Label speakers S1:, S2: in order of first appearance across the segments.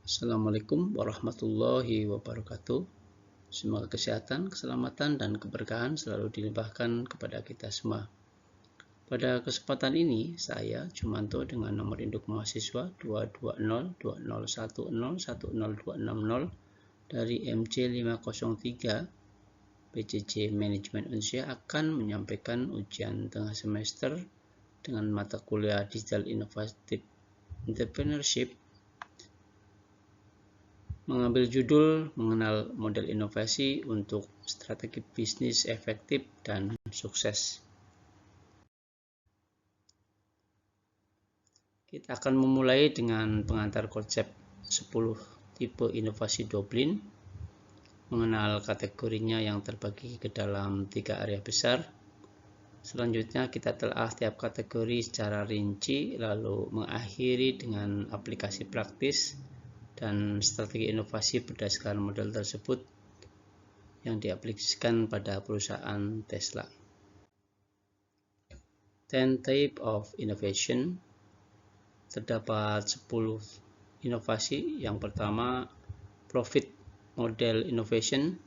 S1: Assalamualaikum warahmatullahi wabarakatuh. Semoga kesehatan, keselamatan, dan keberkahan selalu dilimpahkan kepada kita semua. Pada kesempatan ini, saya Jumanto dengan nomor induk mahasiswa 2202010102660 dari MC 503 PJJ Manajemen Indonesia akan menyampaikan ujian tengah semester dengan mata kuliah Digital Innovative Entrepreneurship mengambil judul Mengenal Model Inovasi untuk Strategi Bisnis Efektif dan Sukses. Kita akan memulai dengan pengantar konsep 10 tipe inovasi Doblin, mengenal kategorinya yang terbagi ke dalam 3 area besar. Selanjutnya kita telah tiap kategori secara rinci, lalu mengakhiri dengan aplikasi praktis dan strategi inovasi berdasarkan model tersebut yang diaplikasikan pada perusahaan Tesla. 10 type of innovation. Terdapat 10 inovasi. Yang pertama, profit model innovation.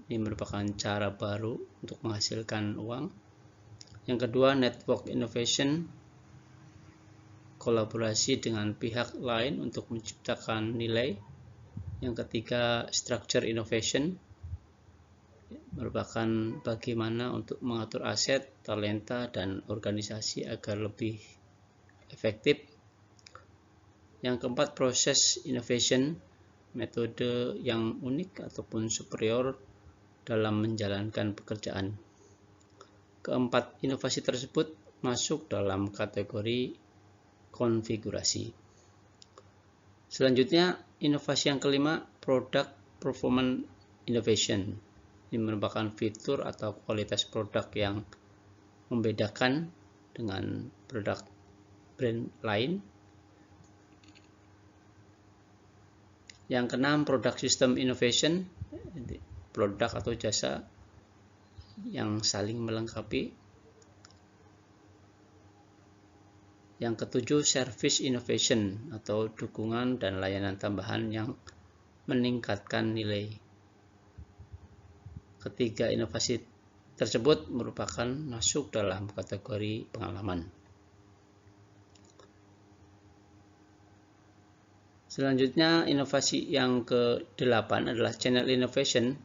S1: Ini merupakan cara baru untuk menghasilkan uang. Yang kedua, network innovation. Kolaborasi dengan pihak lain untuk menciptakan nilai. Yang ketiga, structure innovation, merupakan bagaimana untuk mengatur aset, talenta, dan organisasi agar lebih efektif. Yang keempat, process innovation, metode yang unik ataupun superior dalam menjalankan pekerjaan. Keempat, inovasi tersebut masuk dalam kategori konfigurasi. Selanjutnya, inovasi yang kelima, product performance innovation. Ini merupakan fitur atau kualitas produk yang membedakan dengan produk brand lain. Yang keenam, product system innovation, produk atau jasa yang saling melengkapi. Yang ketujuh, service innovation atau dukungan dan layanan tambahan yang meningkatkan nilai. Ketiga inovasi tersebut merupakan masuk dalam kategori pengalaman. Selanjutnya, inovasi yang ke-8 adalah channel innovation,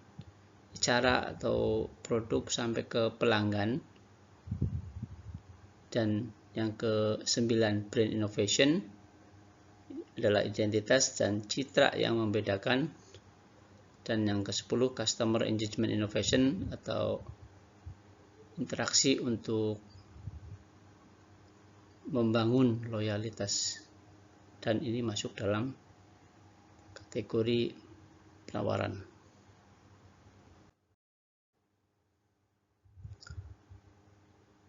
S1: cara atau produk sampai ke pelanggan. Dan yang ke-9, brand innovation, adalah identitas dan citra yang membedakan. Dan yang ke-10, customer engagement innovation atau interaksi untuk membangun loyalitas. Dan ini masuk dalam kategori penawaran.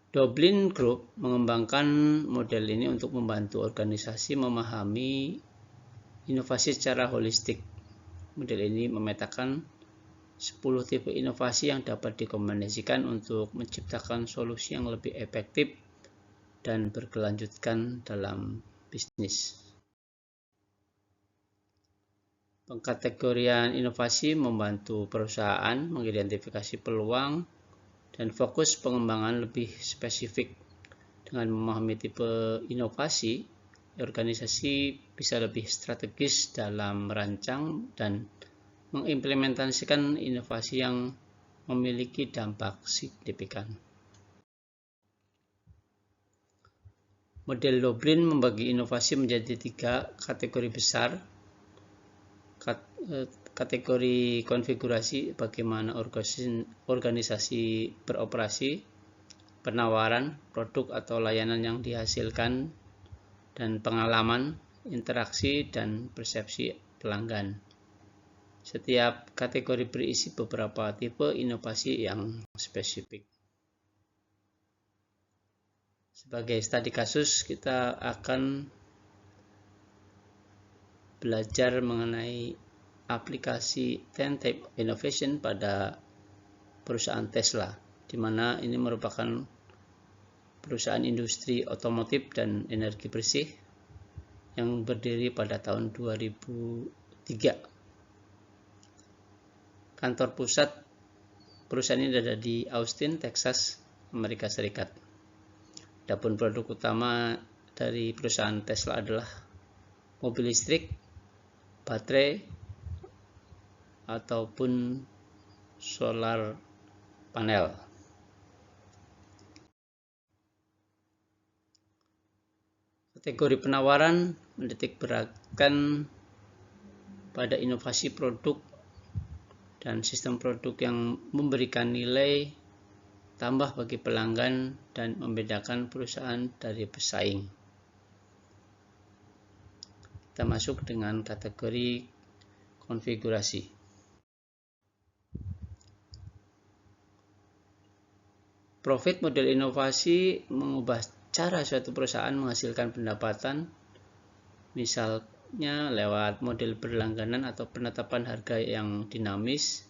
S1: Doblin Group mengembangkan model ini untuk membantu organisasi memahami inovasi secara holistik. Model ini memetakan 10 tipe inovasi yang dapat dikombinasikan untuk menciptakan solusi yang lebih efektif dan berkelanjutan dalam bisnis. Pengkategorian inovasi membantu perusahaan mengidentifikasi peluang dan fokus pengembangan lebih spesifik. Dengan memahami tipe inovasi, organisasi bisa lebih strategis dalam merancang dan mengimplementasikan inovasi yang memiliki dampak signifikan. Model Doblin membagi inovasi menjadi 3 kategori besar. Kategori konfigurasi, bagaimana organisasi beroperasi, penawaran, produk atau layanan yang dihasilkan, dan pengalaman, interaksi, dan persepsi pelanggan. Setiap kategori berisi beberapa tipe inovasi yang spesifik. Sebagai studi kasus, kita akan belajar mengenai aplikasi 10 type innovation pada perusahaan Tesla, di mana ini merupakan perusahaan industri otomotif dan energi bersih yang berdiri pada tahun 2007. 3. Kantor pusat perusahaan ini ada di Austin, Texas, Amerika Serikat. Adapun produk utama dari perusahaan Tesla adalah mobil listrik, baterai, ataupun solar panel. Kategori penawaran menitik beratkan pada inovasi produk dan sistem produk yang memberikan nilai tambah bagi pelanggan dan membedakan perusahaan dari pesaing. Kita masuk dengan kategori konfigurasi. Profit model inovasi mengubah cara suatu perusahaan menghasilkan pendapatan, misalnya lewat model berlangganan atau penetapan harga yang dinamis,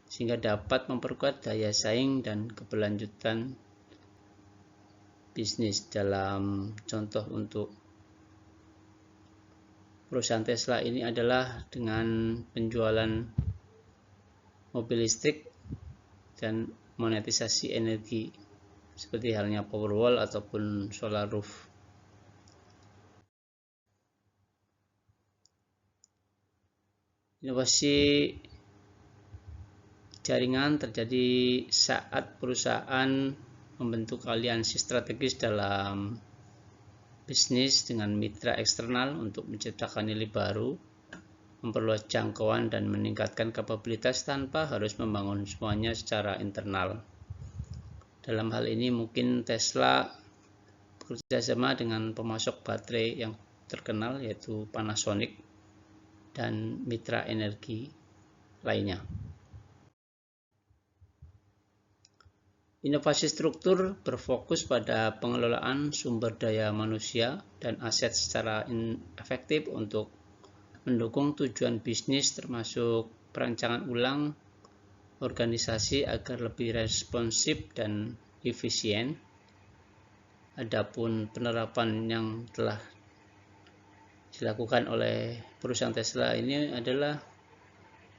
S1: sehingga dapat memperkuat daya saing dan keberlanjutan bisnis. Dalam contoh untuk perusahaan Tesla ini adalah dengan penjualan mobil listrik dan monetisasi energi, seperti halnya Powerwall ataupun solar roof. Inovasi jaringan terjadi saat perusahaan membentuk aliansi strategis dalam bisnis dengan mitra eksternal untuk menciptakan nilai baru, memperluas jangkauan dan meningkatkan kapabilitas tanpa harus membangun semuanya secara internal. Dalam hal ini mungkin Tesla bekerja sama dengan pemasok baterai yang terkenal yaitu Panasonic dan mitra energi lainnya. Inovasi struktur berfokus pada pengelolaan sumber daya manusia dan aset secara efektif untuk mendukung tujuan bisnis, termasuk perancangan ulang organisasi agar lebih responsif dan efisien. Adapun penerapan yang telah dilakukan oleh perusahaan Tesla ini adalah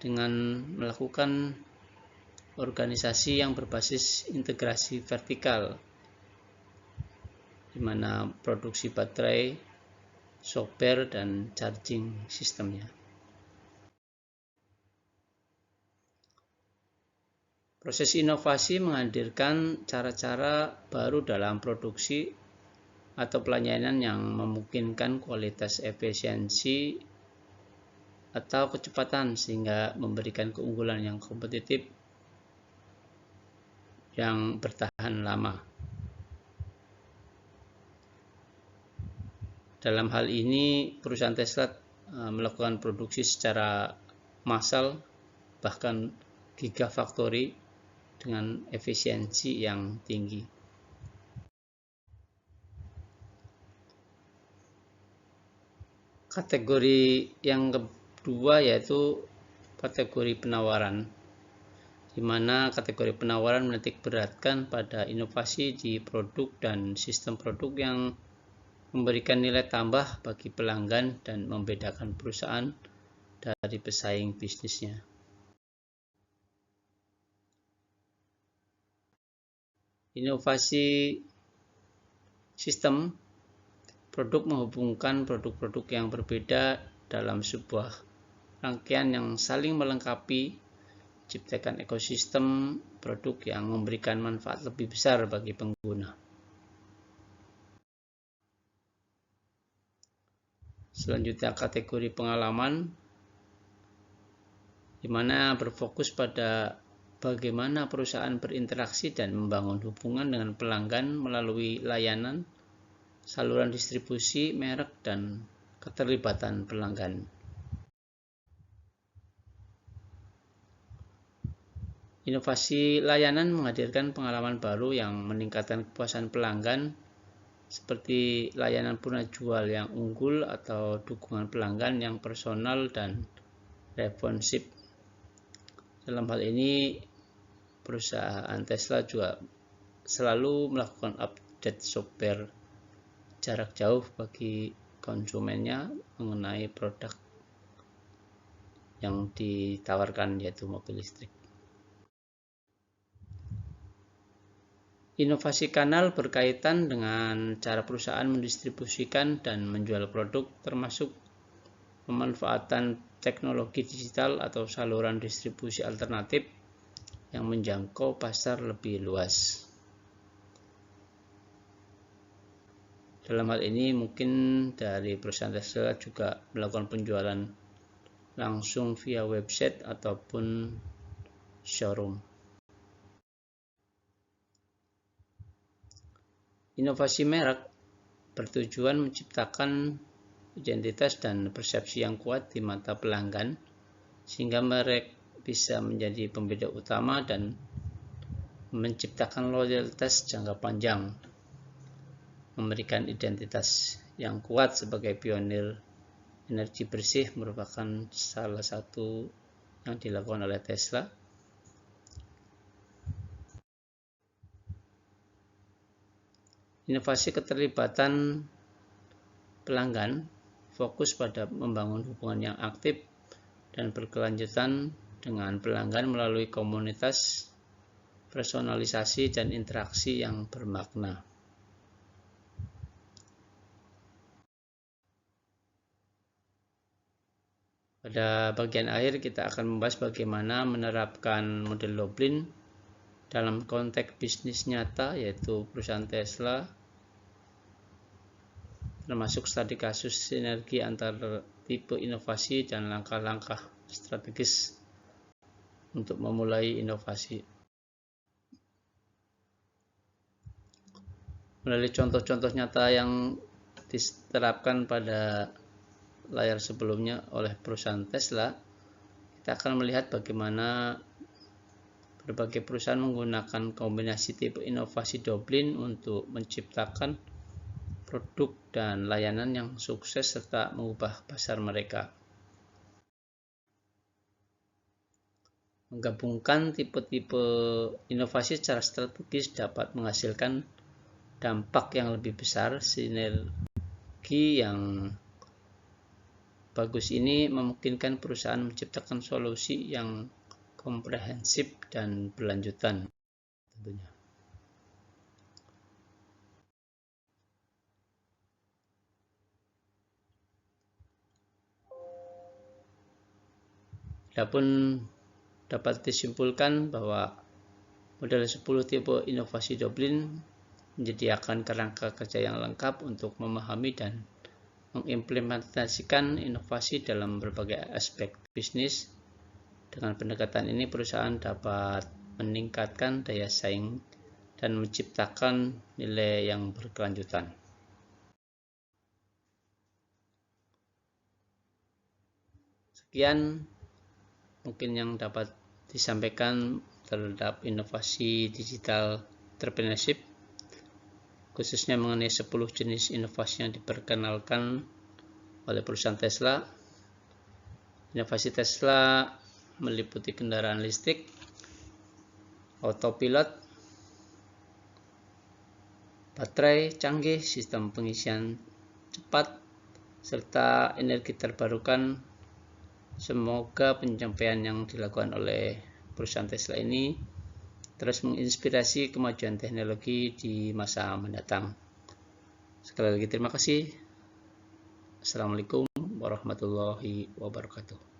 S1: dengan melakukan organisasi yang berbasis integrasi vertikal, di mana produksi baterai, software, dan charging sistemnya. Proses inovasi menghadirkan cara-cara baru dalam produksi atau pelayanan yang memungkinkan kualitas, efisiensi, atau kecepatan sehingga memberikan keunggulan yang kompetitif yang bertahan lama. Dalam hal ini, perusahaan Tesla melakukan produksi secara massal, bahkan gigafactory, dengan efisiensi yang tinggi. Kategori yang kedua yaitu kategori penawaran, di mana kategori penawaran menitik beratkan pada inovasi di produk dan sistem produk yang memberikan nilai tambah bagi pelanggan dan membedakan perusahaan dari pesaing bisnisnya. Inovasi sistem produk menghubungkan produk-produk yang berbeda dalam sebuah rangkaian yang saling melengkapi, ciptakan ekosistem produk yang memberikan manfaat lebih besar bagi pengguna. Selanjutnya kategori pengalaman, di mana berfokus pada bagaimana perusahaan berinteraksi dan membangun hubungan dengan pelanggan melalui layanan, saluran distribusi, merek, dan keterlibatan pelanggan. Inovasi layanan menghadirkan pengalaman baru yang meningkatkan kepuasan pelanggan, seperti layanan punah jual yang unggul atau dukungan pelanggan yang personal dan responsif. Dalam hal ini, perusahaan Tesla juga selalu melakukan update software jarak jauh bagi konsumennya mengenai produk yang ditawarkan, yaitu mobil listrik. Inovasi kanal berkaitan dengan cara perusahaan mendistribusikan dan menjual produk, termasuk pemanfaatan teknologi digital atau saluran distribusi alternatif yang menjangkau pasar lebih luas. Dalam hal ini mungkin dari perusahaan Tesla juga melakukan penjualan langsung via website ataupun showroom. Inovasi merek bertujuan menciptakan identitas dan persepsi yang kuat di mata pelanggan, sehingga merek bisa menjadi pembeda utama dan menciptakan loyalitas jangka panjang, memberikan identitas yang kuat sebagai pionir energi bersih merupakan salah satu yang dilakukan oleh Tesla. Inovasi keterlibatan pelanggan fokus pada membangun hubungan yang aktif dan berkelanjutan dengan pelanggan melalui komunitas, personalisasi, dan interaksi yang bermakna. Pada bagian akhir kita akan membahas bagaimana menerapkan model Doblin dalam konteks bisnis nyata, yaitu perusahaan Tesla, termasuk studi kasus sinergi antar tipe inovasi dan langkah-langkah strategis untuk memulai inovasi. Melalui contoh-contoh nyata yang diterapkan pada layar sebelumnya oleh perusahaan Tesla, kita akan melihat bagaimana berbagai perusahaan menggunakan kombinasi tipe inovasi Doblin untuk menciptakan produk dan layanan yang sukses serta mengubah pasar mereka. Menggabungkan tipe-tipe inovasi secara strategis dapat menghasilkan dampak yang lebih besar. Sinergi yang bagus ini memungkinkan perusahaan menciptakan solusi yang komprehensif dan berlanjutan tentunya. Adapun dapat disimpulkan bahwa model 10 tipe inovasi Doblin menyediakan kerangka kerja yang lengkap untuk memahami dan mengimplementasikan inovasi dalam berbagai aspek bisnis. Dengan pendekatan ini, perusahaan dapat meningkatkan daya saing dan menciptakan nilai yang berkelanjutan. Sekian mungkin yang dapat disampaikan terhadap inovasi digital entrepreneurship, khususnya mengenai 10 jenis inovasi yang diperkenalkan oleh perusahaan Tesla. Inovasi Tesla meliputi kendaraan listrik, autopilot, baterai canggih, sistem pengisian cepat, serta energi terbarukan. Semoga pencapaian yang dilakukan oleh perusahaan Tesla ini terus menginspirasi kemajuan teknologi di masa mendatang. Sekali lagi terima kasih. Assalamualaikum warahmatullahi wabarakatuh.